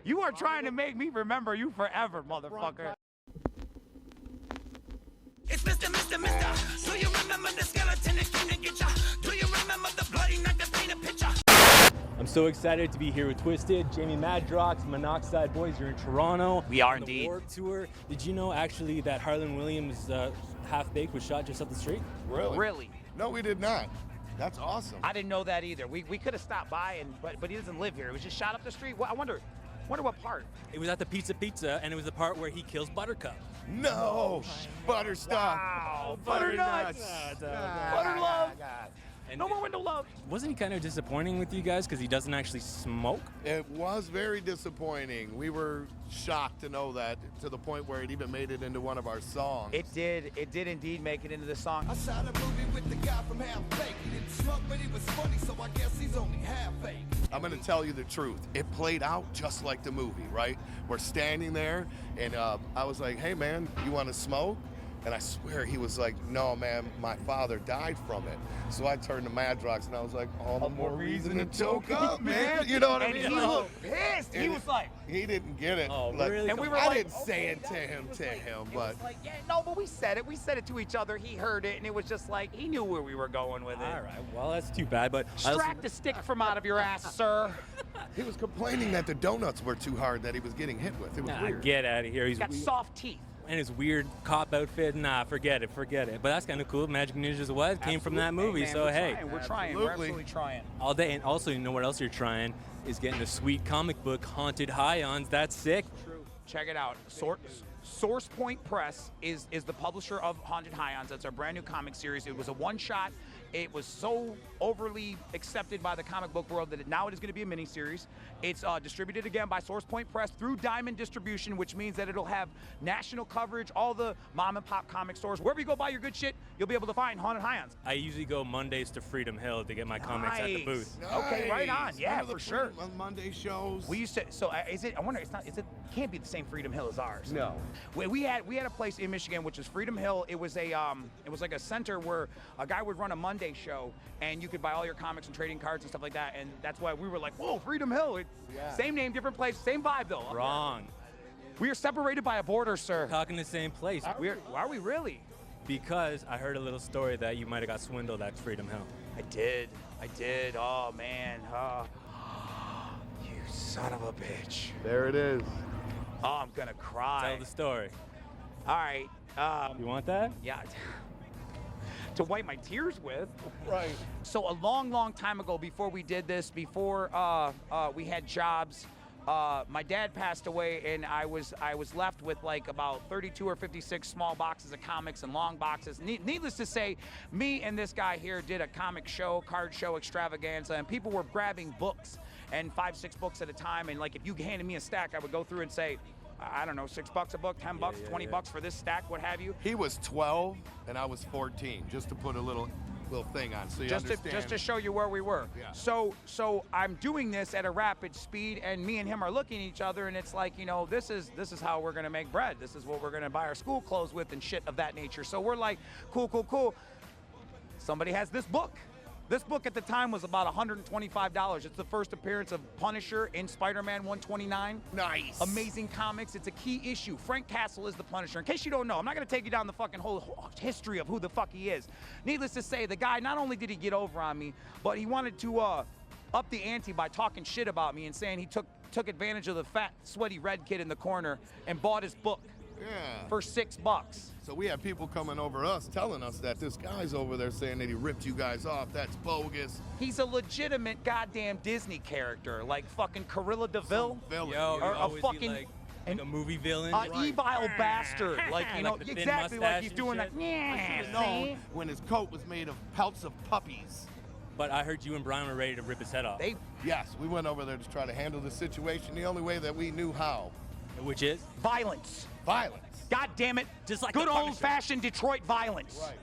You are trying to make me remember you forever, motherfucker. It's Mr. Do you remember the skeleton that came to get ya? Do you remember the bloody knife that painted a picture? I'm so excited to be here with Twiztid, Jamie Madrox, Monoxide. Boys, you're in Toronto. We are on the indeed. Warped Tour. Did you know actually that Harlan Williams Half-Baked was shot just up the street? Really? No, we did not. That's awesome. I didn't know that either. We could have stopped by, but he doesn't live here. It was just shot up the street. Well, I wonder what part. It was at the Pizza, and it was the part where he kills Buttercup. No, Butterstuff. Wow, Butternuts. Butter love. And No more window love. Wasn't he kind of disappointing with you guys because he doesn't actually smoke? It was very disappointing. We were shocked to know that, to the point where it even made it into one of our songs. It did indeed make it into the song. I shot a movie with the guy from Half-Baked. He didn't smoke, but he was funny, so I guess he's only half-baked. I'm gonna tell you the truth. It played out just like the movie, right? We're standing there, and I was like, hey man, you wanna smoke? And I swear he was like, no, man, my father died from it. So I turned to Madrox and I was like, all the more reason to choke up, man. You know what I mean? And he looked pissed. He was like, he didn't get it. Oh, Like, really? And we were I like, didn't say it to okay, him, It but was like, yeah, no, but we said it. We said it to each other. He heard it, and it was just like, he knew where we were going with it. All right, well, that's too bad, but... Extract the stick from out of your ass, sir. he was complaining that the donuts were too hard that he was getting hit with. It was weird. Get out of here. He's got soft teeth. And his weird cop outfit, nah, forget it. But that's kind of cool. Magic Ninjas What came from that movie, man, so we're hey. trying. We're trying. We're absolutely trying. All day, and also, you know what else you're trying? Is getting a sweet comic book, Haunted High-Ons. That's sick. True. Check it out. Source Point Press is the publisher of Haunted High-Ons. That's our brand new comic series. It was a one-shot. It was so overly accepted by the comic book world that now it is going to be a miniseries. It's distributed again by Source Point Press through Diamond Distribution, which means that it'll have national coverage. All the mom and pop comic stores, wherever you go buy your good shit, you'll be able to find Haunted High-Ons. I usually go Mondays to Freedom Hill to get my comics at the booth. Okay, right on. Nice. Yeah, One of the for sure. Monday shows. We used to. So is it? I wonder. It's not. Is it? Can't be the same Freedom Hill as ours. No. We had a place in Michigan which is Freedom Hill. It was like a center where a guy would run a Monday show, and you could buy all your comics and trading cards and stuff like that. And that's why we were like, whoa, Freedom Hill. Same name, different place, same vibe though. Wrong. We are separated by a border, sir. Talking the same place. Are we really? Because I heard a little story that you might have got swindled at Freedom Hill. I did. Oh man. You son of a bitch. There it is. Oh, I'm gonna cry. Tell the story. All right. You want that? Yeah. To wipe my tears with. Right. So a long time ago, before we did this, before we had jobs, my dad passed away, and I was left with like about 32 or 56 small boxes of comics and long boxes. Needless to say, me and this guy here did a comic show, card show extravaganza, and people were grabbing books, and 5-6 books at a time. And like if you handed me a stack, I would go through and say, I don't know, $6 a book, 10 bucks, 20 bucks for this stack, what have you. He was 12 and I was 14, just to put a little thing on, so you understand. Just to show you where we were. Yeah. So I'm doing this at a rapid speed, and me and him are looking at each other, and it's like, you know, this is how we're gonna make bread. This is what we're gonna buy our school clothes with and shit of that nature. So we're like, cool. Somebody has this book. This book at the time was about $125. It's the first appearance of Punisher in Spider-Man 129. Nice. Amazing comics. It's a key issue. Frank Castle is the Punisher. In case you don't know, I'm not going to take you down the fucking whole history of who the fuck he is. Needless to say, the guy, not only did he get over on me, but he wanted to up the ante by talking shit about me and saying he took advantage of the fat, sweaty red kid in the corner and bought his book. Yeah. For $6. So we had people coming over us telling us that this guy's over there saying that he ripped you guys off. That's bogus. He's a legitimate goddamn Disney character, like fucking Cruella DeVille. Villain. Yo, Or always a fucking like a movie villain. evil bastard, like, you know, Like the thin exactly like mustache he's and doing that. shit. Yeah, He was known when his coat was made of pelts of puppies. But I heard you and Brian were ready to rip his head off. Yes, we went over there to try to handle the situation the only way that we knew how. Which is? Violence. Violence. God damn it. Just like good the Punisher. old-fashioned Detroit violence. Right.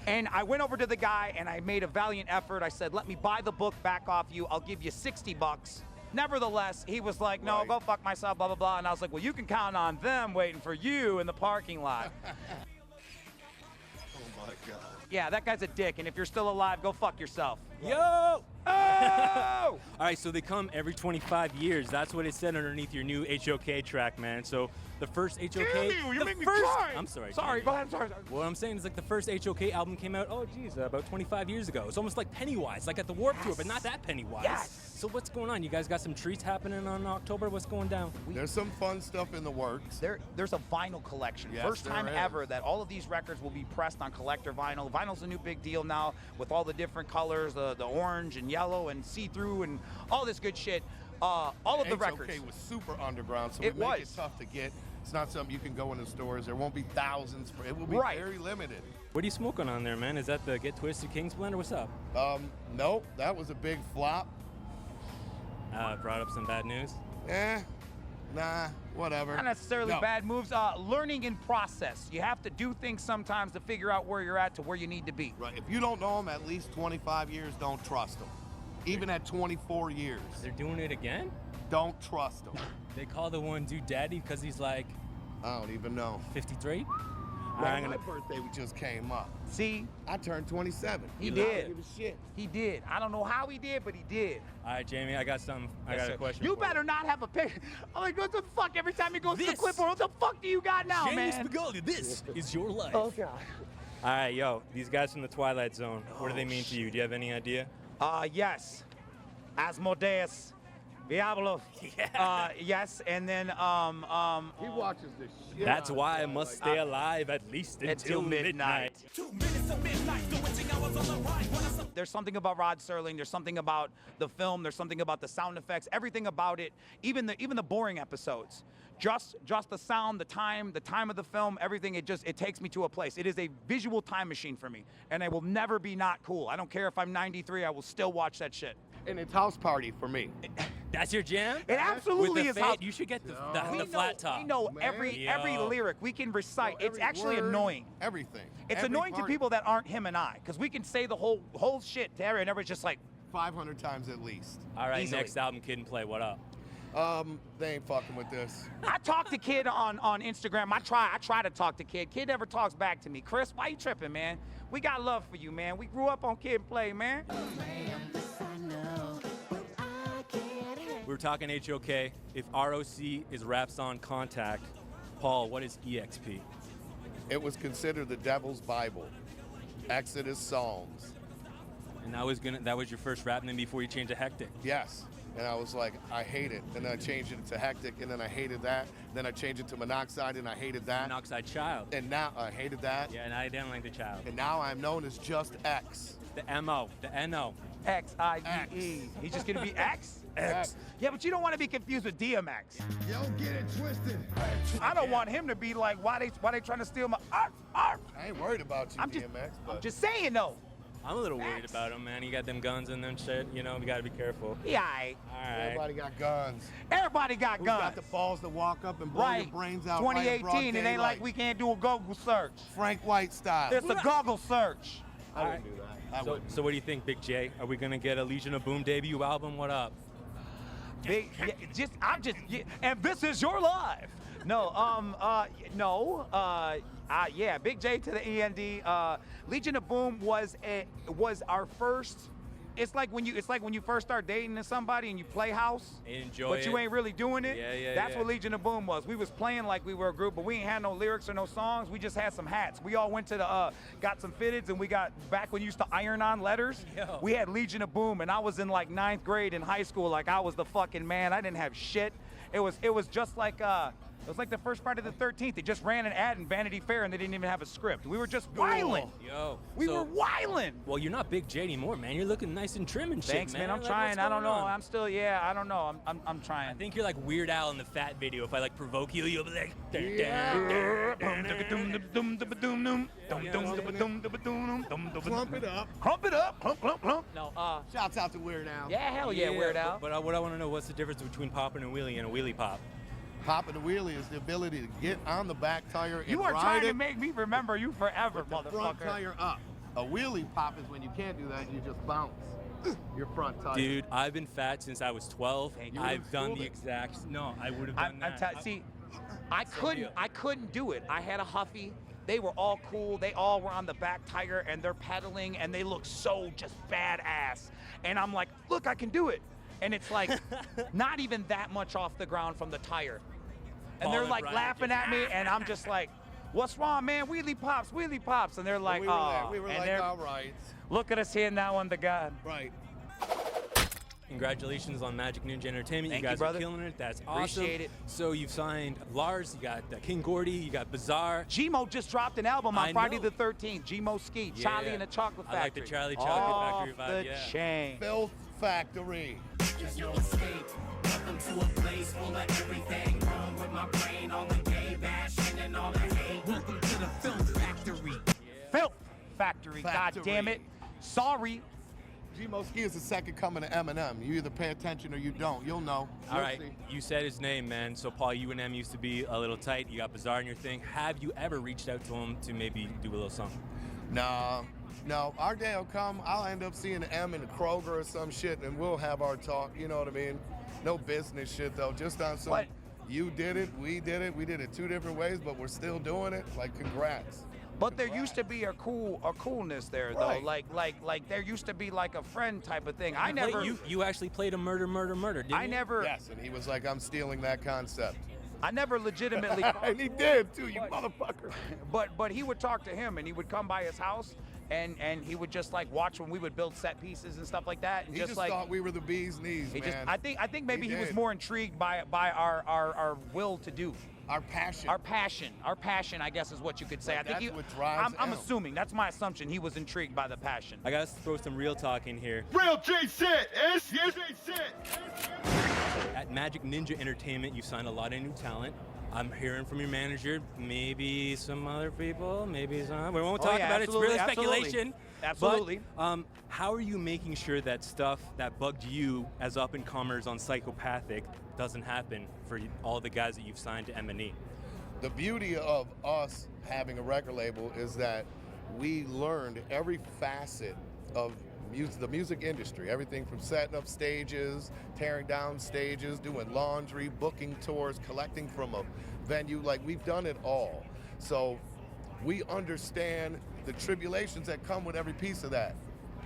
And I went over to the guy and I made a valiant effort. I said, let me buy the book back off you. I'll give you $60. Nevertheless, he was like, no, Right. go fuck myself, blah, blah, blah. And I was like, well, you can count on them waiting for you in the parking lot. Oh my God. Yeah, that guy's a dick. And if you're still alive, go fuck yourself. Yo! Oh! All right, so they come every 25 years. That's what it said underneath your new HOK track, man. So the first HOK. Damn you the make me first, cry. I'm sorry. Sorry, Jamie. go ahead. Sorry. What I'm saying is like the first HOK album came out, oh geez, about 25 years ago. It's almost like Pennywise, like at the Warped Tour, but not that Pennywise. Yes. So what's going on? You guys got some treats happening on October? What's going down? There's some fun stuff in the works. There's a vinyl collection. Yes, First time there is. ever that all of these records will be pressed on collector vinyl. Vinyl's a new big deal now with all the different colors, the orange and yellow and see-through and all this good shit. All of the records. HOK was super underground, so It we make was. it tough to get. It's not something you can go in the stores. There won't be thousands. It will be Right. very limited. What are you smoking on there, man? Is that the Get Twisted Kings blend or what's up? Nope, that was a big flop. Brought up some bad news. Nah, whatever. Not necessarily No. bad moves. Learning in process. You have to do things sometimes to figure out where you're at to where you need to be. Right. If you don't know them at least 25 years, don't trust them. Even at 24 years, They're doing it again? don't trust them. They call the one dude daddy because he's like I don't even know. 53? Well, my birthday just came up. See, I turned 27. He You know, I did. don't give a shit. he did. I don't know how he did, but he did. All right, Jamie, I got something. I Yes, got sir. a question. You for better not have a picture. I'm like, what the fuck? Every time he goes to the This- clipboard, what the fuck do you got now, Jamie man? Spagoli, this is your life. Oh, God. All right, yo, these guys from the Twilight Zone, what do they mean to you? Do you have any idea? Yes. Asmodeus. Diablo. Yeah. Yes, and then He watches this shit. That's out why I there, must like, stay alive at least until midnight. 2 minutes to midnight, the witching hours on the rise. When I saw There's something about Rod Serling. There's something about the film. There's something about the sound effects. Everything about it. Even the boring episodes. Just the sound, the time of the film. Everything. It takes me to a place. It is a visual time machine for me, and I will never be not cool. I don't care if I'm 93. I will still watch that shit. And it's house party for me. That's your jam? It absolutely With the is. fade, House. you should get the We flat top. We know Man. every Yo. lyric. We can recite. So It's every actually word, annoying. Everything. It's Every annoying to part, people that aren't him and I, because we can say the whole shit there, and everybody's just like, 500 times at least. All right, Easily. next album, Kid and Play, what up? They ain't fucking with this. I talk to Kid on Instagram. I try to talk to Kid. Kid never talks back to me. Chris, why you tripping, man? We got love for you, man. We grew up on Kid and Play, man. We were talking HOK. If ROC is Rap Song Contact, Paul, what is EXP? It was considered the devil's Bible. Exodus Psalms. And that was your first rap name before you changed to Hectic. Yes. And I was like, I hate it. And then I changed it to Hectic, and then I hated that. Then I changed it to Monoxide, and I hated that. Monoxide Child. And now I hated that. Yeah, and I didn't like the child. And now I'm known as just X. The MO, the NO. XIDE. He's just gonna be X? X. Yeah, but you don't want to be confused with DMX. Yo, get it twisted. I don't want him to be like, why they trying to steal my art? I ain't worried about you, I'm just, DMX, but I'm just saying though. I'm a little worried X. about him, man. He got them guns and them shit. You know, we gotta be careful. Yeah, aight. All right. everybody got guns. Everybody got Who's guns. got the balls to walk up and blow Right. your brains out? right in broad 2018. It ain't like daylight? we can't do a Google search. Frank White style. It's a Google search. I wouldn't do that. I So, wouldn't. so what do you think, Big J? Are we gonna get a Legion of Boom debut album? What up? Big, yeah, and this is your life. No, yeah, Big J to the END. Legion of Boom was our first. It's like when you first start dating somebody and you play house, Enjoy but it. you ain't really doing it. Yeah, That's yeah. what Legion of Boom was. We was playing like we were a group, but we ain't had no lyrics or no songs. We just had some hats. We all went to the got some fitteds, and we got back when you used to iron on letters. Yo. We had Legion of Boom, and I was in like 9th grade in high school. Like I was the fucking man. I didn't have shit. It was just like it was like the first Friday the 13th. They just ran an ad in Vanity Fair and they didn't even have a script. We were just wildin'. Yo. We so- were wildin'. Well, you're not Big J anymore, man. You're looking nice and trim and shit, Thanks, man. I'm Like, trying. what's I don't know. going on? I'm still. Yeah, I don't know. I'm trying. I think you're like Weird Al in the Fat video. If I like provoke you, you'll be like. Clump it up. Clump it up. Clump, clump, clump. No. Shouts out to Weird Al. Yeah, hell yeah, Weird Al. But what I want to know, what's the difference between popping a wheelie and a wheelie pop? Popping the wheelie is the ability to get on the back tire and You are ride trying it to make me remember you forever, with the front motherfucker. tire up. A wheelie pop is when you can't do that, you just bounce your front tire. Dude, I've been fat since I was 12. Thank you. I've done the Schooled it. exact. No, I would have done that. See, I couldn't do it. I had a Huffy. they were all cool. They all were on the back tire and they're pedaling and they look so just badass. And I'm like, look, I can do it. And it's like not even that much off the ground from the tire. And they're like laughing at me and I'm just like, what's wrong, man? Wheelie pops. And they're like, oh. We were like, all right. Look at us here now on the gun. Right. Congratulations on Magic Ninja Entertainment. Thank you guys you, brother. are killing it. That's awesome. Appreciate it. So you've signed Lars, you got King Gordy, you got Bizarre. Gmo just dropped an album on I Friday know. the 13th. Gmo Ski, Yeah. Charlie and the Chocolate Factory. I like the Charlie Chocolate Off Factory vibe, the yeah. chain. Filth Factory. There's no escape. Welcome to a place full of everything. Wrong with my brain, all the gay bashing and all the hate. Welcome to the Film Factory. Filth Factory. God damn it. Sorry. Gmo Ski is the second coming to Eminem. You either pay attention or you don't. You'll know. All You'll right, see. you said his name, man. So Paul, you and M used to be a little tight. You got Bizarre in your thing. Have you ever reached out to him to maybe do a little something? No, our day will come. I'll end up seeing M in the Kroger or some shit, and we'll have our talk. You know what I mean? No business shit though. Just on some. What? You did it. We did it. We did it two different ways, but we're still doing it. Like, congrats. But there used to be a coolness there though. Right. Like there used to be like a friend type of thing. I Wait, never you actually played a murder, didn't I you? never Yes, and he was like, I'm stealing that concept. I never legitimately And he did too, you motherfucker. but he would talk to him and he would come by his house and he would just like watch when we would build set pieces and stuff like that and He just like thought we were the bee's knees, he man. just I think maybe he was did. more intrigued by our will to do. Our passion. Our passion, I guess, is what you could say. Like, I think that's what drives I'm him. assuming. That's my assumption. He was intrigued by the passion. I gotta throw some real talk in here. Real J set, SJ set. At Magic Ninja Entertainment, you signed a lot of new talent. I'm hearing from your manager, maybe some other people, maybe some. We won't talk yeah, about it. It's really absolutely. speculation. Absolutely. But, how are you making sure that stuff that bugged you as up-and-comers on Psychopathic doesn't happen for all the guys that you've signed to M&E? The beauty of us having a record label is that we learned every facet of the music industry, everything from setting up stages, tearing down stages, doing laundry, booking tours, collecting from a venue. Like, we've done it all. So we understand the tribulations that come with every piece of that.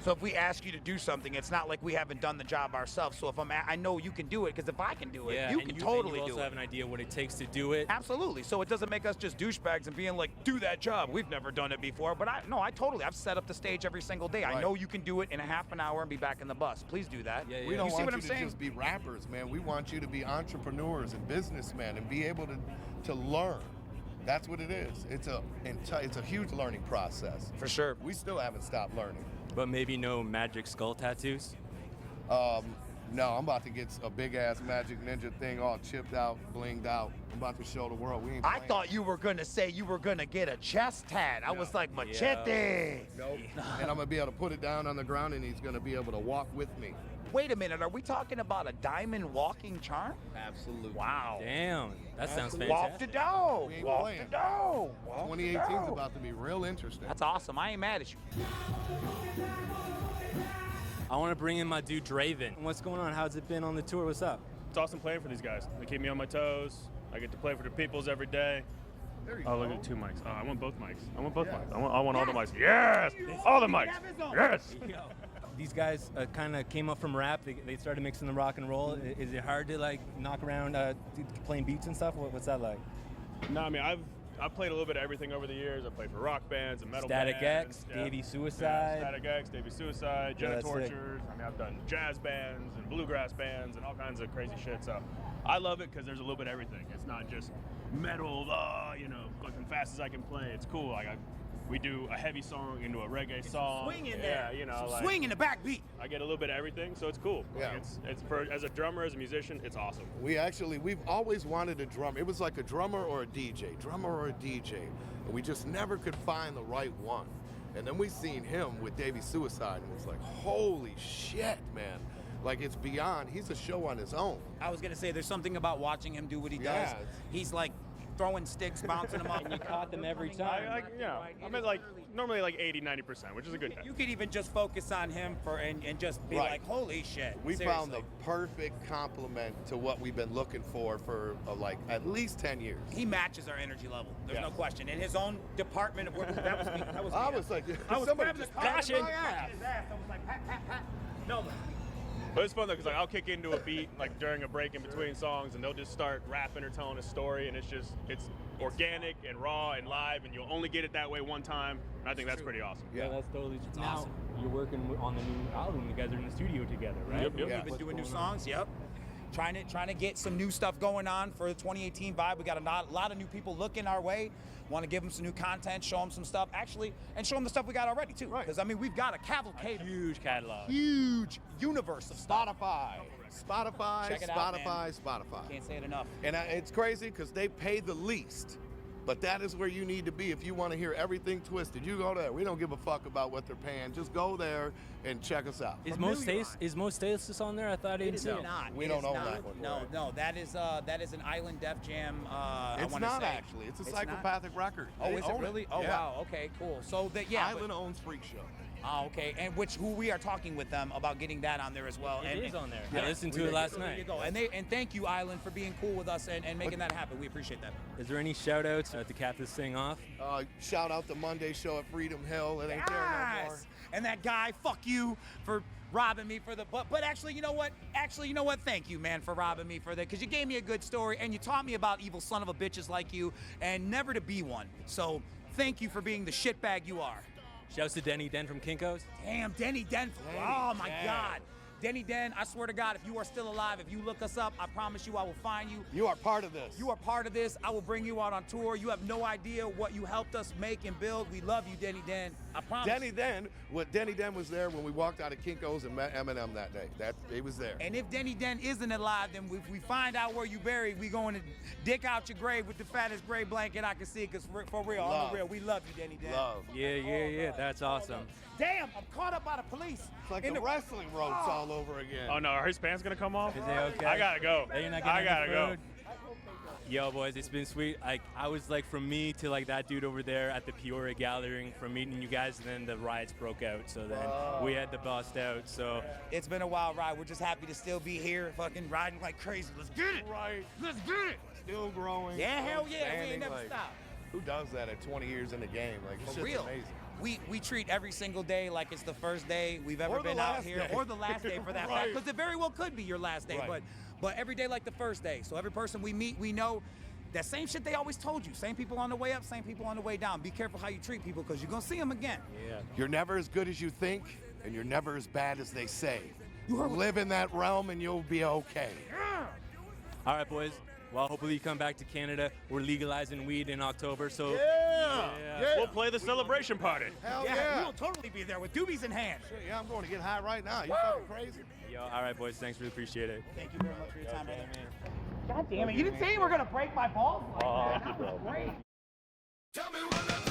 So if we ask you to do something, it's not like we haven't done the job ourselves. So if I know you can do it, because if I can do it, Yeah, you and can you totally also do have it. an idea what it takes to do it. Absolutely. So it doesn't make us just douchebags and being like, do that job. We've never done it before. But I've set up the stage every single day. I Right. know you can do it in a half an hour and be back in the bus. Please do that. Yeah, We don't You see want what you I'm to saying? just be rappers, man. We want you to be entrepreneurs and businessmen and be able to learn. That's what it is. It's a huge learning process. For sure. We still haven't stopped learning. But maybe no magic skull tattoos. No, I'm about to get a big ass Magic Ninja thing all chipped out, blinged out. I'm about to show the world we ain't I playing. thought you were gonna say you were gonna get a chest tat. I was like, machete. Nope. And I'm gonna be able to put it down on the ground, and he's gonna be able to walk with me. Wait a minute, are we talking about a diamond walking charm? Absolutely. Wow. Damn, that sounds Absolutely. Walk the fantastic. dog. We ain't Walk playing. the dog. Walk the 2018 is dog. about to be real interesting. That's awesome. I ain't mad at you. I want to bring in my dude Draven. What's going on? How's it been on the tour? What's up? It's awesome playing for these guys. They keep me on my toes. I get to play for the peoples every day. There you Oh, go. look at 2 mics. Oh, I want both mics. I want both mics. I want all the mics. Yes! All the mics. Yes! These guys kind of came up from rap. They started mixing the rock and roll. Is it hard to like knock around playing beats and stuff? What's that like? No, I mean, I've played a little bit of everything over the years. I played for rock bands and metal Static bands. X, Yeah. Davey Suicide. Yeah, Static X, Davey Suicide, Yeah, Jenna that's sick. Tortures. I mean, I've done jazz bands and bluegrass bands and all kinds of crazy shit. So I love it because there's a little bit of everything. It's not just metal, fucking fast as I can play. It's cool. Like we do a heavy song into a reggae song. Swing in Yeah, there. like Swing in the backbeat. I get a little bit of everything, so it's cool. Yeah. Like it's for as a drummer, as a musician, it's awesome. We've always wanted a drummer. It was like a drummer or a DJ, and we just never could find the right one. And then we seen him with Davey Suicide, and it's like, holy shit, man. Like, it's beyond. He's a show on his own. I was gonna say there's something about watching him do what he does. Yeah. He's like throwing sticks, bouncing them up. And you caught them every time. I'm at like normally like 80-90%, which is a good day. You could even just focus on him and just be Right. like, holy shit. We Seriously. found the perfect complement to what we've been looking for like at least 10 years. He matches our energy level. There's Yeah. no question. In his own department of work, that was me. That was me. I was like, I was somebody grabbing the just car patted and my ass. his ass. I was like, pat, pat, pat. No. But it's fun though, because like I'll kick into a beat like during a break in between songs, and they'll just start rapping or telling a story, and it's organic and raw and live, and you'll only get it that way one time. And I think that's pretty awesome. Yeah, that's totally true. Now, awesome. you're working on the new album. You guys are in the studio together, right? Yep, yep. Yeah. We've been doing new songs. Yep. Trying to get some new stuff going on for the 2018 vibe. We got a lot of new people looking our way. Want to give them some new content, show them some stuff, actually, and show them the stuff we got already too. Right. Because I mean, we've got a cavalcade, Huge catalog. huge universe of stuff. Spotify, Check it out, Spotify. Can't say it enough. And it's crazy because they pay the least. But that is where you need to be if you want to hear everything Twiztid. You go there. We don't give a fuck about what they're paying. Just go there and check us out. Is Most Tasteless on there? I thought I didn't see it. Not. We It don't is own not. that one, No, right? no, that is an Island Def Jam. I It's wanna not say. actually. It's a It's psychopathic record. Oh, They is it own really? Oh, Yeah. wow. Okay, cool. So that Island owns Freak Show. Oh, okay. And who we are talking with them about getting that on there as well. It and is on there. Yeah. I listened to it last There you night. go. And thank you, Island, for being cool with us and making that happen. We appreciate that. Is there any shout outs to cap this thing off? Shout out the Monday show at Freedom Hill. It ain't there no more. Yes. And that guy, fuck you for robbing me for the but actually, you know what? Thank you, man, for robbing me for that, because you gave me a good story and you taught me about evil son of a bitches like you and never to be one. So thank you for being the shitbag you are. Shouts to Denny Den from Kinko's. Damn, Denny Den. Oh my God. Denny Den, I swear to God, if you are still alive, if you look us up, I promise you I will find you. You are part of this. You are part of this. I will bring you out on tour. You have no idea what you helped us make and build. We love you, Denny Den. I promise. Denny Den was there when we walked out of Kinko's and met Eminem that day. He was there. And if Denny Den isn't alive, then if we find out where you buried, we going to dick out your grave with the fattest gray blanket I can see, because for real, on Love. the real, we love you, Denny Den. Love. Yeah. That's awesome. Damn, I'm caught up by the police. It's like In the wrestling ropes all over again. Oh no, are his pants gonna come off? Is it okay? I gotta go. Are you not I getting gotta any go. food? Yo, boys, it's been sweet. I was like, from me to like that dude over there at the Peoria gathering, from meeting you guys, and then the riots broke out. So then we had to bust out. So It's been a wild ride. We're just happy to still be here, fucking riding like crazy. Let's get it. Right. Let's get it. Still growing. Yeah, hell still yeah. We standing, ain't never like, stopped. Who does that at 20 years in the game? Like, this For shit's real. amazing. We treat every single day like it's the first day we've ever Or the been out last here, day. or the last day for that fact, Right. because it very well could be your last day. Right. But every day like the first day. So every person we meet, we know that same shit they always told you. Same people on the way up, same people on the way down. Be careful how you treat people, because you're gonna see them again. yeah. You're never as good as you think, and you're never as bad as they say. You heard what- Live in that realm, and you'll be okay. All right, boys. Well, hopefully you come back to Canada. We're legalizing weed in October, so Yeah. We'll play the celebration party. Hell Yeah, yeah. we'll totally be there with doobies in hand. Shit, yeah, I'm going to get high right now. You fucking crazy? yo, all right, boys. Thanks, really appreciate it. Thank you very much for your time, brother. God damn it, you didn't say you were gonna break my balls like that. That was great. Tell me what